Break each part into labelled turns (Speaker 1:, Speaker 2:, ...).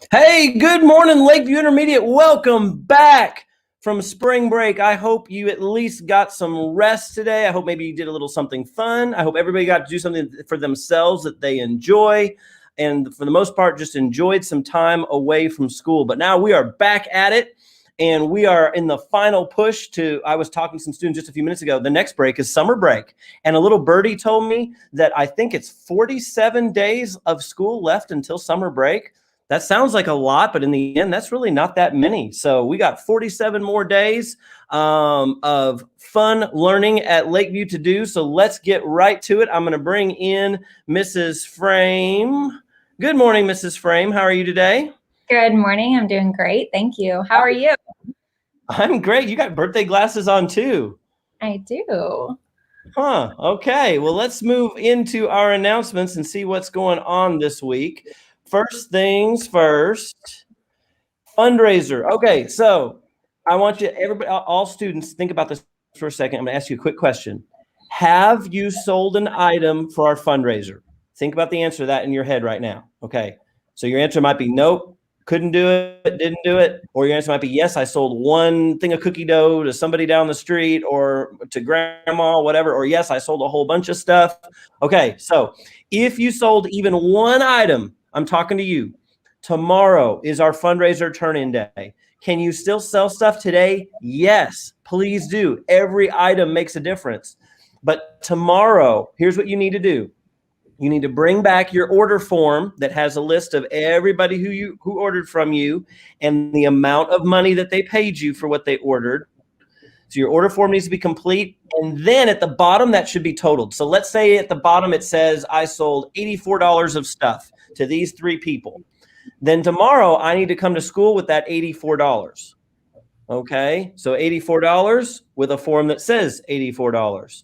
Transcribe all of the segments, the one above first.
Speaker 1: Hey, good morning, Lakeview Intermediate. Welcome back from spring break. I hope you at least got some rest today. I hope maybe you did a little something fun. I hope everybody got to do something for themselves that they enjoy. And for the most part, just enjoyed some time away from school. But now we are back at it. And we are in the final push to, I was talking to some students just a few minutes ago, the next break is summer break. And a little birdie told me that I think it's 47 days of school left until summer break. That sounds like a lot, but in the end, that's really not that many. So we got 47 more days of fun learning at Lakeview to do. So let's get right to it. I'm going to bring in Mrs. Frame. Good morning, Mrs. Frame. How are you today?
Speaker 2: Good morning. I'm doing great. Thank you. How are you?
Speaker 1: I'm great. You got birthday glasses on too.
Speaker 2: I do.
Speaker 1: Huh. Okay. Well, let's move into our announcements and see what's going on this week. First things first, fundraiser. Okay, so I want you, everybody, all students, think about this for a second. I'm going to ask you a quick question. Have you sold an item for our fundraiser? Think about the answer to that in your head right now. Okay, so your answer might be nope, couldn't do it, didn't do it. Or your answer might be yes, I sold one thing of cookie dough to somebody down the street or to grandma, whatever. Or yes, I sold a whole bunch of stuff. Okay, so if you sold even one item, I'm talking to you. Tomorrow is our fundraiser turn-in day. Can you still sell stuff today? Yes, please do. Every item makes a difference. But tomorrow, here's what you need to do. You need to bring back your order form that has a list of everybody who ordered from you and the amount of money that they paid you for what they ordered. So your order form needs to be complete. And then at the bottom, that should be totaled. So let's say at the bottom, it says I sold $84 of stuff to these three people. Then tomorrow I need to come to school with that $84. Okay. So $84 with a form that says $84.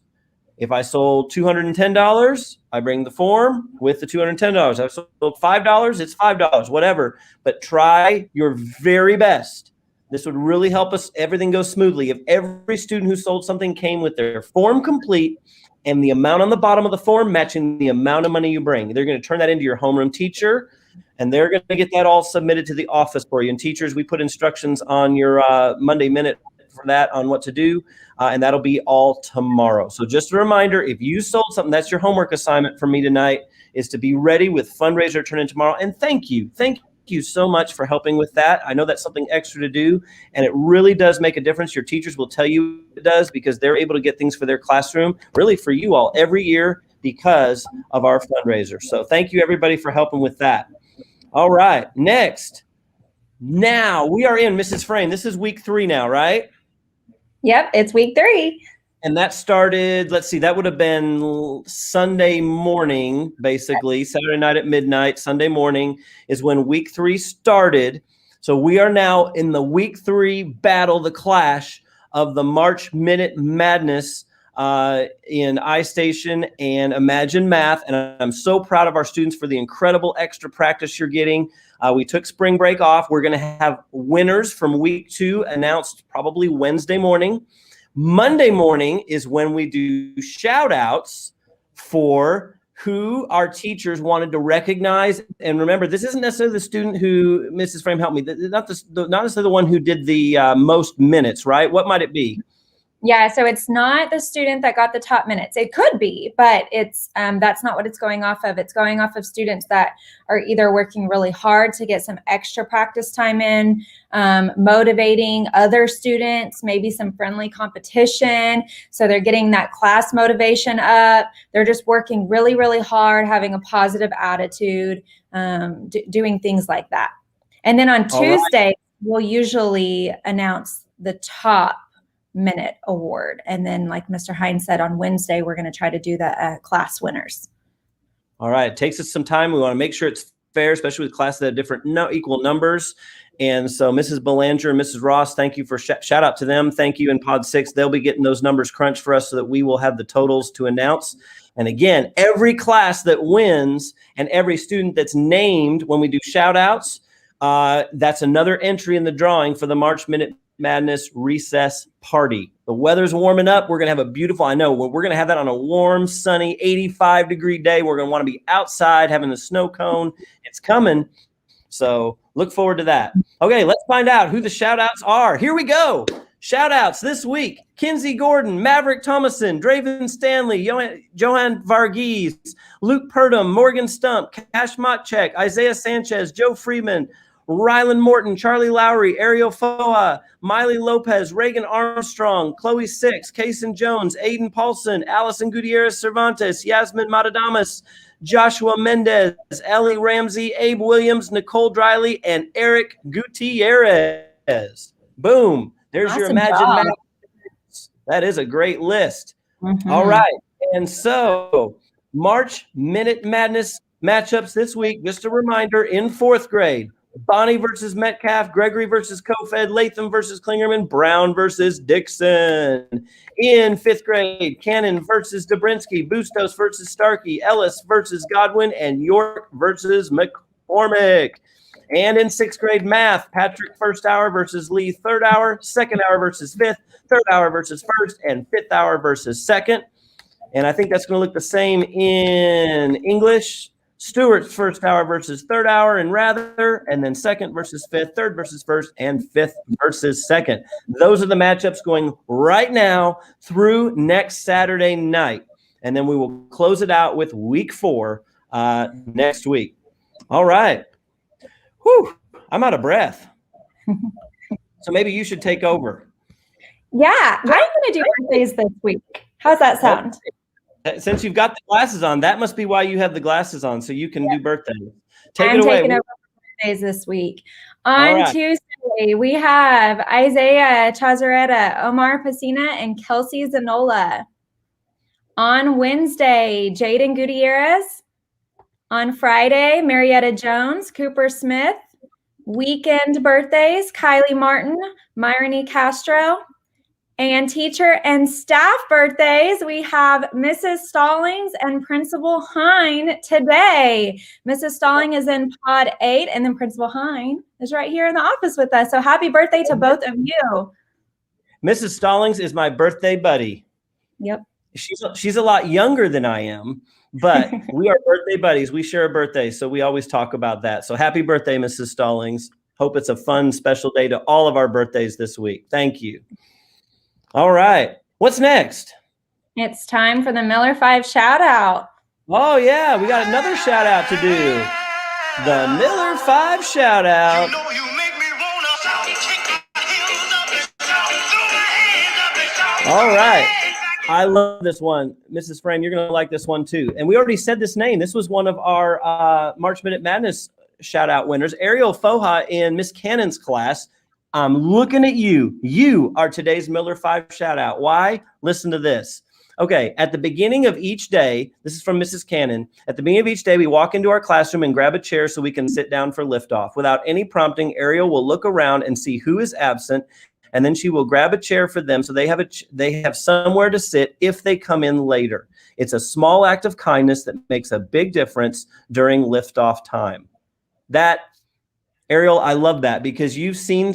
Speaker 1: If I sold $210, I bring the form with the $210. I sold $5, it's $5, whatever. But try your very best. This would really help us, everything goes smoothly. If every student who sold something came with their form complete and the amount on the bottom of the form matching the amount of money you bring, they're going to turn that into your homeroom teacher, and they're going to get that all submitted to the office for you. And teachers, we put instructions on your Monday Minute for that on what to do, and that'll be all tomorrow. So just a reminder, if you sold something, that's your homework assignment for me tonight, is to be ready with fundraiser turn in tomorrow. And thank you so much for helping with that. I know that's something extra to do, and it really does make a difference. Your teachers will tell you it does because they're able to get things for their classroom, really for you all every year because of our fundraiser. So thank you everybody for helping with that. All right, next. Now we are in Mrs. Frame. This is week 3 now, right?
Speaker 2: Yep, it's week 3.
Speaker 1: And that started, let's see, that would have been Sunday morning, basically. Saturday night at midnight, Sunday morning is when week 3 started. So we are now in the week 3 battle, the clash of the March Minute Madness in iStation and Imagine Math. And I'm so proud of our students for the incredible extra practice you're getting. We took spring break off. We're going to have winners from week 2 announced probably Wednesday morning. Monday morning is when we do shout outs for who our teachers wanted to recognize. And remember, this isn't necessarily the student who, Mrs. Frame, help me, not necessarily the one who did the most minutes, right? What might it be?
Speaker 2: Yeah, so it's not the student that got the top minutes. It could be, but it's that's not what it's going off of. It's going off of students that are either working really hard to get some extra practice time in, motivating other students, maybe some friendly competition. So they're getting that class motivation up. They're just working really, really hard, having a positive attitude, doing things like that. And then on Tuesday, we'll usually announce the top minute award. And then like Mr. Hines said, on Wednesday, we're going to try to do the class winners.
Speaker 1: All right. It takes us some time. We want to make sure it's fair, especially with classes that have different equal numbers. And so Mrs. Belanger and Mrs. Ross, thank you for shout out to them. Thank you in Pod 6. They'll be getting those numbers crunched for us so that we will have the totals to announce. And again, every class that wins and every student that's named when we do shout outs, that's another entry in the drawing for the March Minute Madness recess party. The weather's warming up. We're going to have a beautiful, I know, we're going to have that on a warm, sunny, 85-degree day. We're going to want to be outside having the snow cone. It's coming. So look forward to that. Okay, let's find out who the shout outs are. Here we go. Shout outs this week: Kinsey Gordon, Maverick Thomason, Draven Stanley, Johan Varghese, Luke Purdom, Morgan Stump, Cash Motchek, Isaiah Sanchez, Joe Freeman, Rylan Morton, Charlie Lowry, Ariel Foa, Miley Lopez, Reagan Armstrong, Chloe Six, Kason Jones, Aiden Paulson, Allison Gutierrez Cervantes, Yasmin Matadamas, Joshua Mendez, Ellie Ramsey, Abe Williams, Nicole Driley, and Eric Gutierrez. Boom. There's
Speaker 2: Awesome
Speaker 1: your Imagine
Speaker 2: job.
Speaker 1: Madness. That is a great list.
Speaker 2: Mhm.
Speaker 1: All right. And so March Minute Madness matchups this week. Just a reminder, in 4th grade, Bonnie versus Metcalf, Gregory versus Kofed, Latham versus Klingerman, Brown versus Dixon. In 5th grade, Cannon versus Dobrinsky, Bustos versus Starkey, Ellis versus Godwin, and York versus McCormick. And in 6th grade math, Patrick first hour versus Lee third hour, second hour versus fifth, third hour versus first, and fifth hour versus second. And I think that's going to look the same in English. Stewart's first hour versus third hour in Rather, and then second versus fifth, third versus first, and fifth versus second. Those are the matchups going right now through next Saturday night. And then we will close it out with week 4 next week. All right. Whew, I'm out of breath. So maybe you should take over.
Speaker 2: Yeah, I'm going to do birthdays this week. How's that sound?
Speaker 1: Since you've got the glasses on, that must be why you have the glasses on, so you can do birthdays.
Speaker 2: I'm taking over birthdays this week. On Tuesday, we have Isaiah Chazaretta, Omar Pacina, and Kelsey Zanola. On Wednesday, Jaden Gutierrez. On Friday, Marietta Jones, Cooper Smith. Weekend birthdays, Kylie Martin, Myrony Castro. And teacher and staff birthdays, we have Mrs. Stallings and Principal Hine today. Mrs. Stallings is in pod 8, and then Principal Hine is right here in the office with us. So happy birthday to both of you.
Speaker 1: Mrs. Stallings is my birthday buddy.
Speaker 2: Yep.
Speaker 1: She's a lot younger than I am, but we are birthday buddies. We share a birthday, so we always talk about that. So happy birthday, Mrs. Stallings. Hope it's a fun, special day to all of our birthdays this week. Thank you. All right. What's next?
Speaker 2: It's time for the Miller 5 shout out.
Speaker 1: Oh, yeah. We got another shout out to do. The Miller 5 shout out. All right. I love this one. Mrs. Frame, you're going to like this one too. And we already said this name. This was one of our March Minute Madness shout out winners. Ariel Foha in Miss Cannon's class. I'm looking at you. You are today's Miller 5 shout out. Why? Listen to this. Okay, at the beginning of each day, this is from Mrs. Cannon. At the beginning of each day, we walk into our classroom and grab a chair so we can sit down for liftoff. Without any prompting, Ariel will look around and see who is absent, and then she will grab a chair for them so they have somewhere to sit if they come in later. It's a small act of kindness that makes a big difference during liftoff time. That, Ariel, I love that because you've seen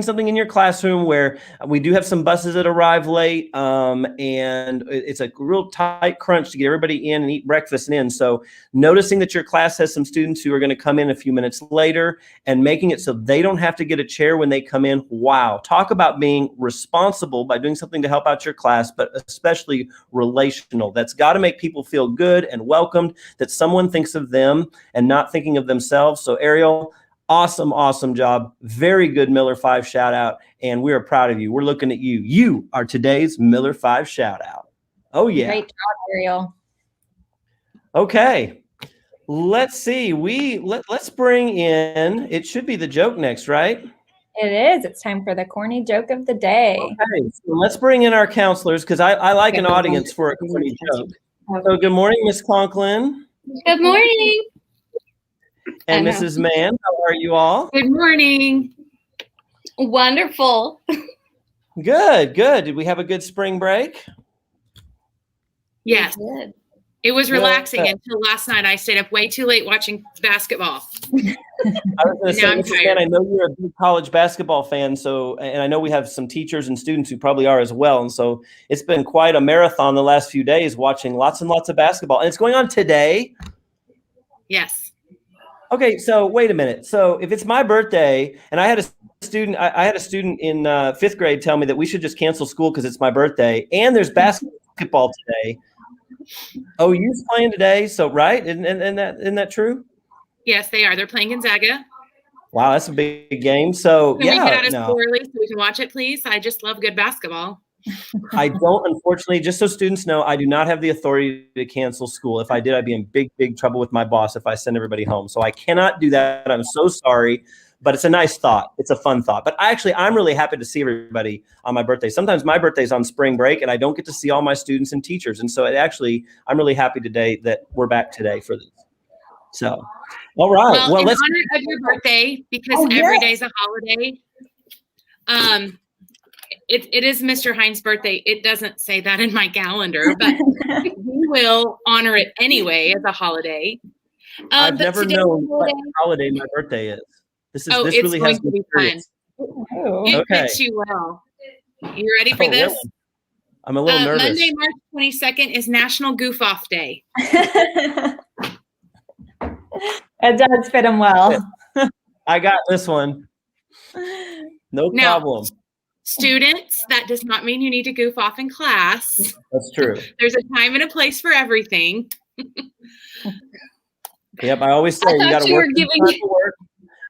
Speaker 1: something in your classroom where we do have some buses that arrive late, and it's a real tight crunch to get everybody in and eat breakfast and in. So noticing that your class has some students who are going to come in a few minutes later and making it so they don't have to get a chair when they come in. Wow. Talk about being responsible by doing something to help out your class, but especially relational. That's got to make people feel good and welcomed, that someone thinks of them and not thinking of themselves. So Ariel, awesome job. Very good Miller 5 shout out. And we are proud of you. We're looking at you. You are today's Miller 5 shout out. Oh, yeah.
Speaker 2: Great job, Ariel.
Speaker 1: Okay. Let's see. Let's bring in, it should be the joke next, right?
Speaker 2: It is. It's time for the corny joke of the day.
Speaker 1: Okay. So let's bring in our counselors because I like an audience for a corny joke. So good morning, Miss Conklin.
Speaker 3: Good morning.
Speaker 1: And Mrs. Mann, how are you all?
Speaker 3: Good morning. Wonderful.
Speaker 1: Good. Did we have a good spring break?
Speaker 3: Yes. It was relaxing until last night. I stayed up way too late watching basketball.
Speaker 1: I was going to say, Mrs. Mann, I know you're a big college basketball fan, and I know we have some teachers and students who probably are as well. And so it's been quite a marathon the last few days watching lots and lots of basketball. And it's going on today.
Speaker 3: Yes.
Speaker 1: Okay, so wait a minute. So if it's my birthday and I had a student, I had a student in 5th grade tell me that we should just cancel school because it's my birthday and there's basketball today. Oh, you's playing today, so right? Isn't that true?
Speaker 3: Yes, they are. They're playing Gonzaga.
Speaker 1: Wow, that's a big game. So
Speaker 3: Can we get out
Speaker 1: yeah,
Speaker 3: of
Speaker 1: no.
Speaker 3: school early so we can watch it, please? I just love good basketball.
Speaker 1: I don't, unfortunately, just so students know, I do not have the authority to cancel school. If I did, I'd be in big trouble with my boss if I send everybody home. So I cannot do that. I'm so sorry, but it's a nice thought. It's a fun thought. But I'm really happy to see everybody on my birthday. Sometimes my birthday's on spring break and I don't get to see all my students and teachers. And so I'm really happy today that we're back today for this. So, all right.
Speaker 3: Well, in
Speaker 1: let's
Speaker 3: honor of your birthday, because every day's a holiday, it is Mr. Hines' birthday. It doesn't say that in my calendar, but we will honor it anyway as a holiday.
Speaker 1: I've never known what holiday my birthday is. This really has
Speaker 3: to be fun. It fits you well. You ready for this?
Speaker 1: Really? I'm a little nervous.
Speaker 3: Monday, March 22nd is National Goof Off Day.
Speaker 2: It does fit him well.
Speaker 1: I got this one. No problem.
Speaker 3: Students, that does not mean you need to goof off in class.
Speaker 1: That's true.
Speaker 3: There's a time and a place for everything.
Speaker 1: Yep, I always say you got to work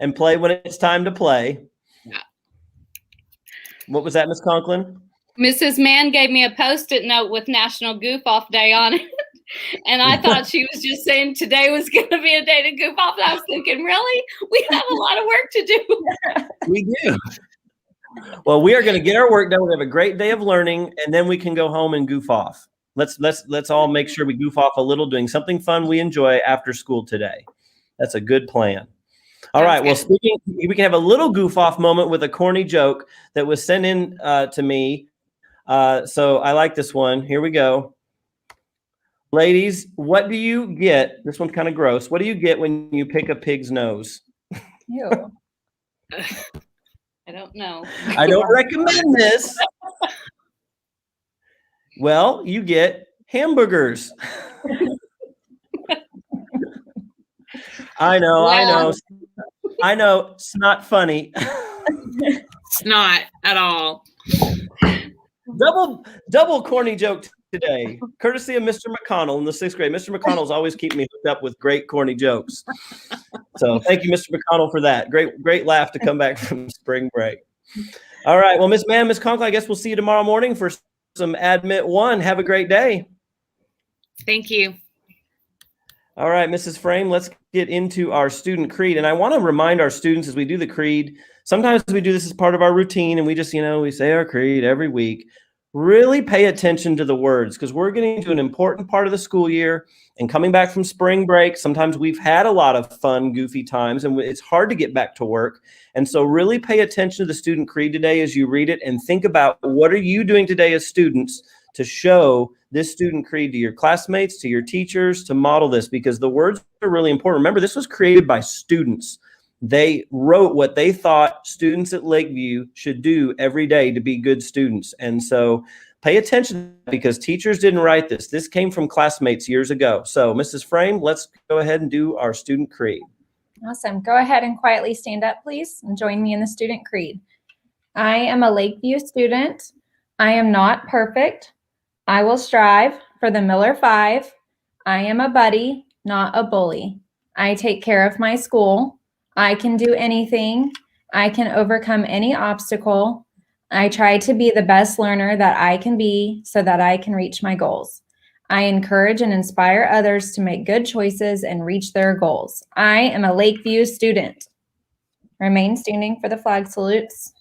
Speaker 1: and play when it's time to play.
Speaker 3: Yeah.
Speaker 1: What was that, Miss Conklin?
Speaker 4: Mrs. Mann gave me a Post-it note with National Goof Off Day on it. And I thought she was just saying today was going to be a day to goof off. And I was thinking, really? We have a lot of work to do.
Speaker 1: We do. Well, we are going to get our work done. We have a great day of learning, and then we can go home and goof off. Let's all make sure we goof off a little, doing something fun we enjoy after school today. That's a good plan. All right. Well, we can have a little goof off moment with a corny joke that was sent in to me. So I like this one. Here we go. Ladies, what do you get? This one's kind of gross. What do you get when you pick a pig's nose?
Speaker 2: Ew.
Speaker 4: I don't know.
Speaker 1: I don't recommend this. Well, you get hamburgers. I know. It's not funny.
Speaker 3: It's not at all.
Speaker 1: Double corny joke today, courtesy of Mr. McConnell in the 6th grade. Mr. McConnell's always keep me hooked up with great corny jokes. So thank you, Mr. McConnell, for that. Great laugh to come back from spring break. All right. Well, Miss Mann, Miss Conklin, I guess we'll see you tomorrow morning for some Admit 1. Have a great day.
Speaker 3: Thank you.
Speaker 1: All right, Mrs. Frame, let's get into our student creed. And I want to remind our students as we do the creed, sometimes we do this as part of our routine and we just, we say our creed every week. Really pay attention to the words because we're getting to an important part of the school year and coming back from spring break. Sometimes we've had a lot of fun, goofy times and it's hard to get back to work. And so really pay attention to the student creed today as you read it and think about what are you doing today as students to show this student creed to your classmates, to your teachers, to model this because the words are really important. Remember, this was created by students. They wrote what they thought students at Lakeview should do every day to be good students. And so pay attention because teachers didn't write this. This came from classmates years ago. So Mrs. Frame, let's go ahead and do our student creed.
Speaker 2: Awesome. Go ahead and quietly stand up, please, and join me in the student creed. I am a Lakeview student. I am not perfect. I will strive for the Miller 5. I am a buddy, not a bully. I take care of my school. I can do anything. I can overcome any obstacle. I try to be the best learner that I can be so that I can reach my goals. I encourage and inspire others to make good choices and reach their goals. I am a Lakeview student. Remain standing for the flag salutes.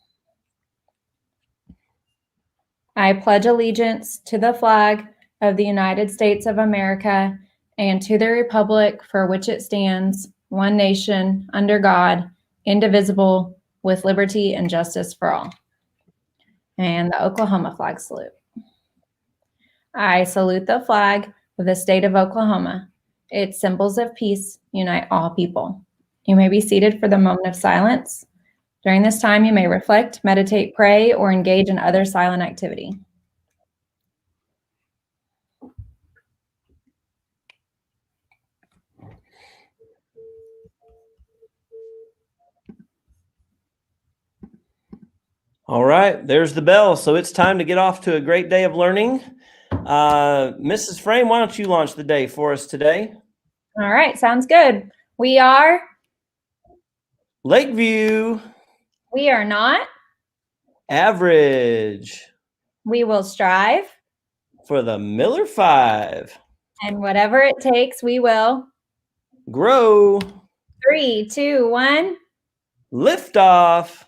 Speaker 2: I pledge allegiance to the flag of the United States of America and to the republic for which it stands, one nation, under God, indivisible, with liberty and justice for all. And the Oklahoma flag salute. I salute the flag of the state of Oklahoma. Its symbols of peace unite all people. You may be seated for the moment of silence. During this time, you may reflect, meditate, pray, or engage in other silent activity.
Speaker 1: All right, there's the bell. So it's time to get off to a great day of learning. Mrs. Frame, why don't you launch the day for us today?
Speaker 2: All right, sounds good. We are
Speaker 1: Lakeview.
Speaker 2: We are not.
Speaker 1: Average.
Speaker 2: We will strive.
Speaker 1: For the Miller 5.
Speaker 2: And whatever it takes, we will
Speaker 1: Grow.
Speaker 2: 3, 2, 1.
Speaker 1: Liftoff.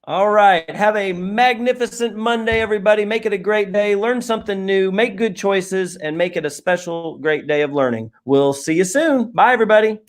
Speaker 1: All right. Have a magnificent Monday, everybody. Make it a great day. Learn something new. Make good choices and make it a special, great day of learning. We'll see you soon. Bye, everybody.